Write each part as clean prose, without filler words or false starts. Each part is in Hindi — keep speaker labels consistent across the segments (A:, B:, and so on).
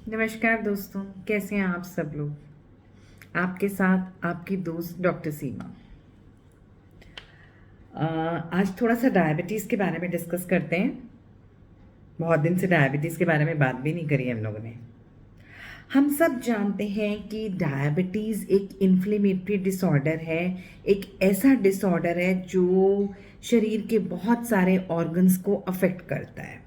A: नमस्कार दोस्तों, कैसे हैं आप सब लोग। आपके साथ आपकी दोस्त डॉक्टर सीमा। आज थोड़ा सा डायबिटीज़ के बारे में डिस्कस करते हैं। बहुत दिन से डायबिटीज़ के बारे में बात भी नहीं करी हम लोगों ने। हम सब जानते हैं कि डायबिटीज़ एक इन्फ्लेमेटरी डिसऑर्डर है। एक ऐसा डिसऑर्डर है जो शरीर के बहुत सारे ऑर्गन्स को अफेक्ट करता है।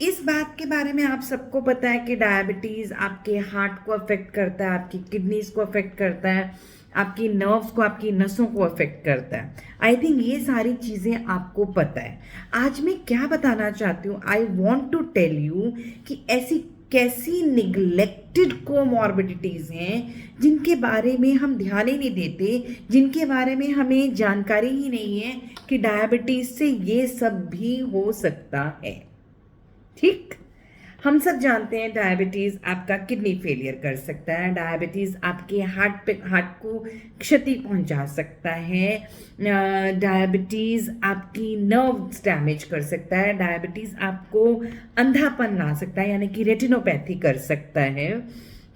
A: इस बात के बारे में आप सबको पता है कि डायबिटीज़ आपके हार्ट को अफेक्ट करता है, आपकी किडनीज को अफेक्ट करता है, आपकी नर्व्स को, आपकी नसों को अफेक्ट करता है। आई थिंक ये सारी चीज़ें आपको पता है। आज मैं क्या बताना चाहती हूँ, I want to tell you कि ऐसी कैसी निगलेक्टेड कोमॉर्बिडिटीज़ हैं जिनके बारे में हम ध्यान ही नहीं देते, जिनके बारे में हमें जानकारी ही नहीं है कि डायबिटीज़ से ये सब भी हो सकता है। ठीक, हम सब जानते हैं डायबिटीज़ आपका किडनी फेलियर कर सकता है, डायबिटीज़ आपके हार्ट को क्षति पहुंचा सकता है, डायबिटीज़ आपकी नर्व्स डैमेज कर सकता है, डायबिटीज़ आपको अंधापन ला सकता है यानी कि रेटिनोपैथी कर सकता है।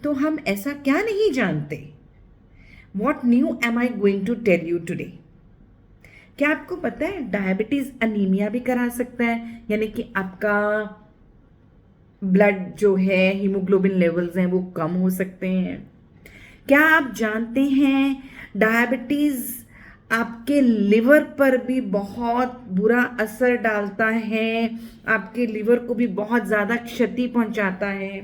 A: तो हम ऐसा क्या नहीं जानते? What new am I going to tell you today? क्या आपको पता है डायबिटीज़ अनीमिया भी करा सकता है, यानी कि आपका ब्लड जो है, हीमोग्लोबिन लेवल्स हैं वो कम हो सकते हैं। क्या आप जानते हैं डायबिटीज़ आपके लिवर पर भी बहुत बुरा असर डालता है, आपके लिवर को भी बहुत ज़्यादा क्षति पहुंचाता है।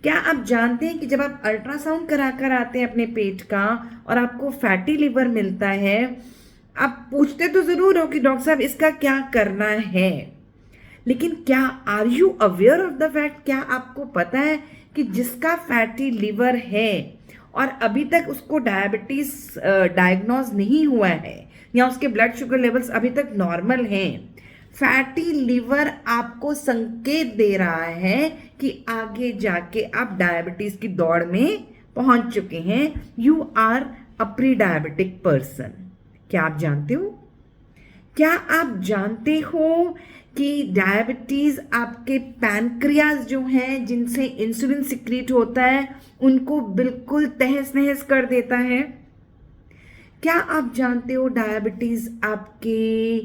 A: क्या आप जानते हैं कि जब आप अल्ट्रासाउंड करा कर आते हैं अपने पेट का और आपको फैटी लिवर मिलता है, आप पूछते तो ज़रूर हो कि डॉक्टर साहब इसका क्या करना है, लेकिन क्या are you aware of the fact, क्या आपको पता है कि जिसका फैटी लिवर है और अभी तक उसको डायबिटीज डायग्नोज नहीं हुआ है या उसके ब्लड शुगर लेवल्स अभी तक नॉर्मल हैं, फैटी लिवर आपको संकेत दे रहा है कि आगे जाके आप डायबिटीज की दौड़ में पहुंच चुके हैं। You are a prediabetic person. क्या आप जानते हो? क्या आप जानते हो कि डायबिटीज़ आपके पैनक्रियाज जो हैं जिनसे इंसुलिन सिक्रीट होता है उनको बिल्कुल तहस नहस कर देता है? क्या आप जानते हो डायबिटीज़ आपके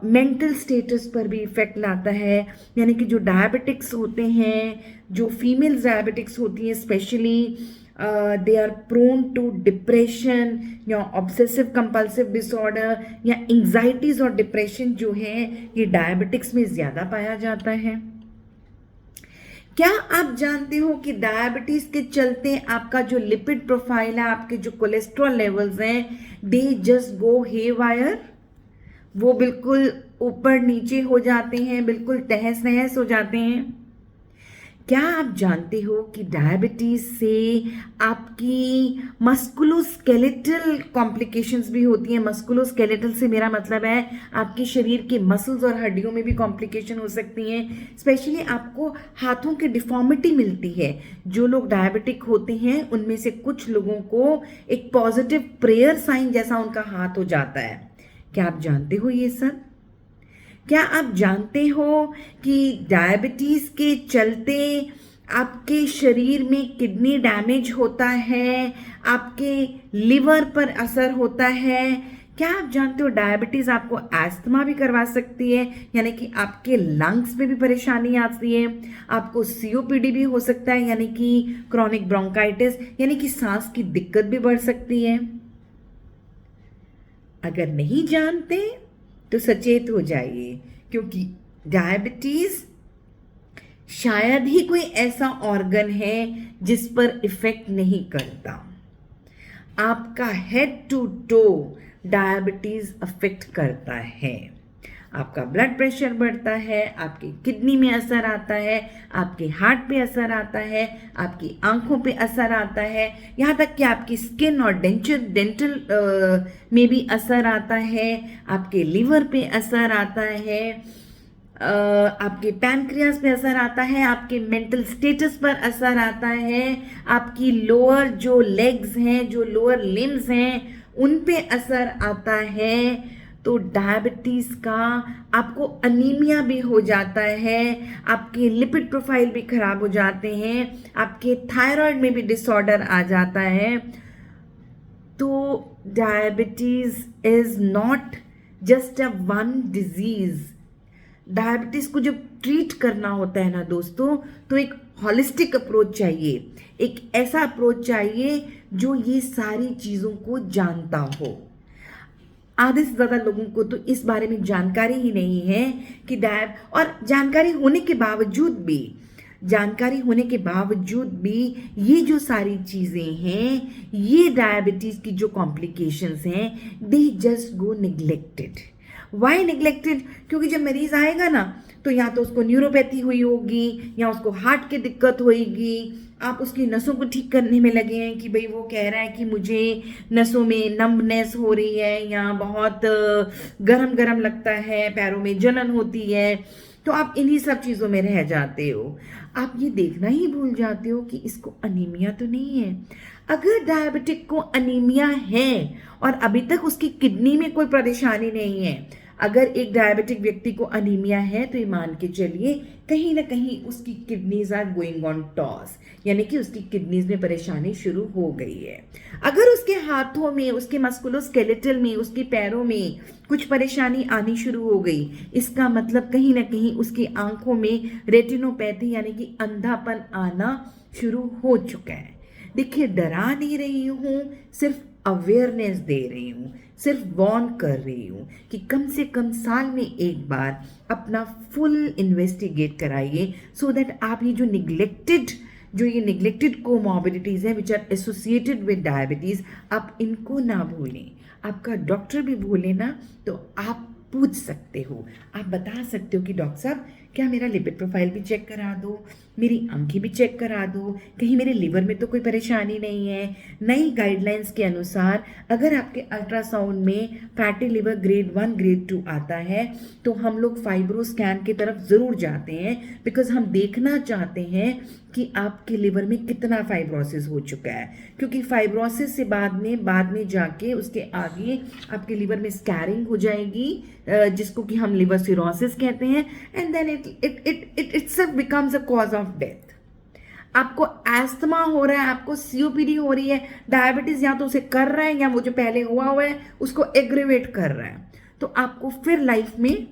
A: मेंटल स्टेटस पर भी इफेक्ट लाता है, यानी कि जो डायबिटिक्स होते हैं, जो फीमेल्स डायबिटिक्स होती हैं specially, they are prone to depression या ऑब्सेसिव कंपल्सिव डिसऑर्डर या एंग्जाइटीज और डिप्रेशन जो है ये डायबिटिक्स में ज़्यादा पाया जाता है। क्या आप जानते हो कि डायबिटीज के चलते आपका जो लिपिड प्रोफाइल है, आपके जो कोलेस्ट्रॉल लेवल्स हैं, दे जस्ट गो हेवायर, वो बिल्कुल ऊपर नीचे हो जाते हैं, बिल्कुल तहस नहस हो जाते हैं। क्या आप जानते हो कि डायबिटीज से आपकी मस्कुलोस्केलेटल कॉम्प्लिकेशंस भी होती हैं? मस्कुलोस्केलेटल से मेरा मतलब है आपके शरीर के मसल्स और हड्डियों में भी कॉम्प्लिकेशन हो सकती हैं। स्पेशली आपको हाथों की डिफॉर्मिटी मिलती है। जो लोग डायबिटिक होते हैं उनमें से कुछ लोगों को एक पॉजिटिव प्रेयर साइन जैसा उनका हाथ हो जाता है। क्या आप जानते हो ये सब? क्या आप जानते हो कि डायबिटीज़ के चलते आपके शरीर में किडनी डैमेज होता है, आपके लिवर पर असर होता है? क्या आप जानते हो डायबिटीज़ आपको एस्थमा भी करवा सकती है, यानी कि आपके लंग्स में भी परेशानी आती है, आपको सीओपीडी भी हो सकता है यानी कि क्रॉनिक ब्रोंकाइटिस, यानी कि सांस की दिक्कत भी बढ़ सकती है। अगर नहीं जानते तो सचेत हो जाइए, क्योंकि डायबिटीज शायद ही कोई ऐसा ऑर्गन है जिस पर इफेक्ट नहीं करता। आपका head to toe diabetes affect करता है। आपका ब्लड प्रेशर बढ़ता है, आपकी किडनी में असर आता है, आपके हार्ट पे असर आता है, आपकी आंखों पे असर आता है, यहाँ तक कि आपकी स्किन और डेंटल में भी असर आता है, आपके लिवर पे असर आता है, आपके पैनक्रियास पे असर आता है, आपके मेंटल स्टेटस पर असर आता है, आपकी लोअर जो लेग्स हैं, जो लोअर लिम्स हैं, उन पे असर आता है। तो डायबिटीज़ का आपको अनीमिया भी हो जाता है, आपके लिपिड प्रोफाइल भी खराब हो जाते हैं, आपके थायराइड में भी डिसऑर्डर आ जाता है। तो diabetes is not just a one disease. Diabetes को जब ट्रीट करना होता है ना दोस्तों, तो एक हॉलिस्टिक अप्रोच चाहिए, एक ऐसा अप्रोच चाहिए जो ये सारी चीज़ों को जानता हो। आधे से ज़्यादा लोगों को तो इस बारे में जानकारी ही नहीं है कि और जानकारी होने के बावजूद भी ये जो सारी चीज़ें हैं, ये डायबिटीज़ की जो कॉम्प्लिकेशंस हैं, they just go neglected. Why neglected? क्योंकि जब मरीज आएगा ना, तो या तो उसको न्यूरोपैथी हुई होगी या उसको हार्ट की दिक्कत होगी, आप उसकी नसों को ठीक करने में लगे हैं कि भाई वो कह रहा है कि मुझे नसों में नम्बनेस हो रही है या बहुत गरम गरम लगता है, पैरों में जलन होती है, तो आप इन्हीं सब चीज़ों में रह जाते हो। आप ये देखना ही भूल जाते हो कि इसको अनीमिया तो नहीं है। अगर डायबिटिक को अनीमिया है और अभी तक उसकी किडनी में कोई परेशानी नहीं है, अगर एक डायबिटिक व्यक्ति को अनीमिया है, तो ये मान के चलिए कहीं ना कहीं उसकी kidneys are going on toss, यानी कि उसकी किडनीज में परेशानी शुरू हो गई है। अगर उसके हाथों में, उसके मस्कुलोस्केलेटल में, उसके पैरों में कुछ परेशानी आनी शुरू हो गई, इसका मतलब कहीं ना कहीं उसकी आंखों में रेटिनोपैथी यानी कि अंधापन आना शुरू हो चुका है। देखिए, डरा नहीं रही हूँ, सिर्फ अवेयरनेस दे रही हूँ, सिर्फ वार्न कर रही हूँ कि कम से कम साल में एक बार अपना फुल इन्वेस्टिगेट कराइए, सो दैट आप ये जो निगलेक्टेड कोमॉर्बिडिटीज़ हैं which are associated with diabetes, आप इनको ना भूलें। आपका डॉक्टर भी भूले ना, तो आप पूछ सकते हो, आप बता सकते हो कि डॉक्टर साहब क्या मेरा लिपिड प्रोफाइल भी चेक करा दो, मेरी आंखें भी चेक करा दो, कहीं मेरे लिवर में तो कोई परेशानी नहीं है। नई गाइडलाइंस के अनुसार अगर आपके अल्ट्रासाउंड में फैटी लिवर ग्रेड 1 ग्रेड 2 आता है, तो हम लोग फाइब्रो स्कैन की तरफ ज़रूर जाते हैं, बिकॉज हम देखना चाहते हैं कि आपके लिवर में कितना फाइब्रोसिस हो चुका है। क्योंकि फाइब्रोसिस से बाद में जाके उसके आगे आपके लिवर में स्कैरिंग हो जाएगी, जिसको कि हम लिवर सिरोसिस कहते हैं, and then it itself becomes a cause of death. आपको एस्थमा हो रहा है, आपको सीओपीडी हो रही है, डायबिटीज या तो उसे कर रहा है या वो जो पहले हुआ है उसको एग्रीवेट कर रहा है, तो आपको फिर लाइफ में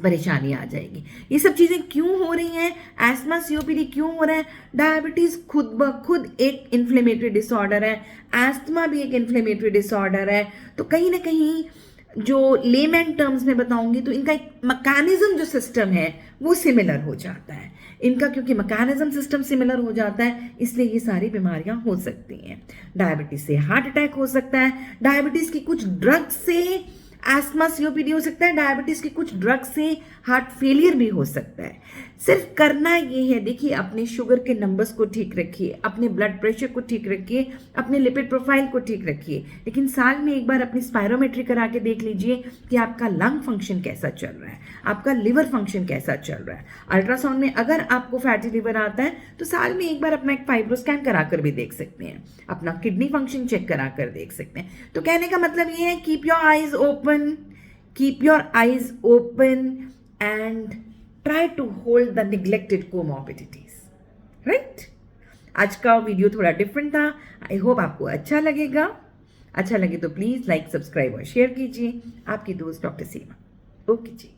A: परेशानी आ जाएगी। ये सब चीज़ें क्यों हो रही हैं? एस्थमा, सीओपीडी क्यों हो रहा है? डायबिटीज़ खुद ब खुद एक इन्फ्लेमेटरी डिसऑर्डर है, एस्थमा भी एक इन्फ्लेमेटरी डिसऑर्डर है। तो कहीं ना कहीं जो लेमैन टर्म्स में बताऊंगी, तो इनका एक मैकेनिज्म जो सिस्टम है वो सिमिलर हो जाता है इनका। क्योंकि मैकेनिज्म सिस्टम सिमिलर हो जाता है, इसलिए ये सारी बीमारियां हो सकती हैं। डायबिटीज से हार्ट अटैक हो सकता है, डायबिटीज की कुछ ड्रग से एस्थमा सीओपीडी हो सकता है, डायबिटीज के कुछ ड्रग से हार्ट फेलियर भी हो सकता है। सिर्फ करना ये है, देखिए, अपने शुगर के नंबर्स को ठीक रखिए, अपने ब्लड प्रेशर को ठीक रखिए, अपने लिपिड प्रोफाइल को ठीक रखिए, लेकिन साल में एक बार अपनी स्पायरोमेट्री करा के देख लीजिए कि आपका लंग फंक्शन कैसा चल रहा है, आपका लिवर फंक्शन कैसा चल रहा है। अल्ट्रासाउंड में अगर आपको फैटी लिवर आता है, तो साल में एक बार अपना एक फाइब्रो स्कैन करा कर भी देख सकते हैं, अपना किडनी फंक्शन चेक करा कर देख सकते हैं। तो कहने का मतलब ये है, keep your eyes open and try to hold the neglected comorbidities, right? आज का वीडियो थोड़ा डिफरेंट था, आई होप आपको अच्छा लगेगा। अच्छा लगे तो प्लीज़ लाइक, सब्सक्राइब और शेयर कीजिए। आपकी दोस्त डॉक्टर सीमा। ओके जी।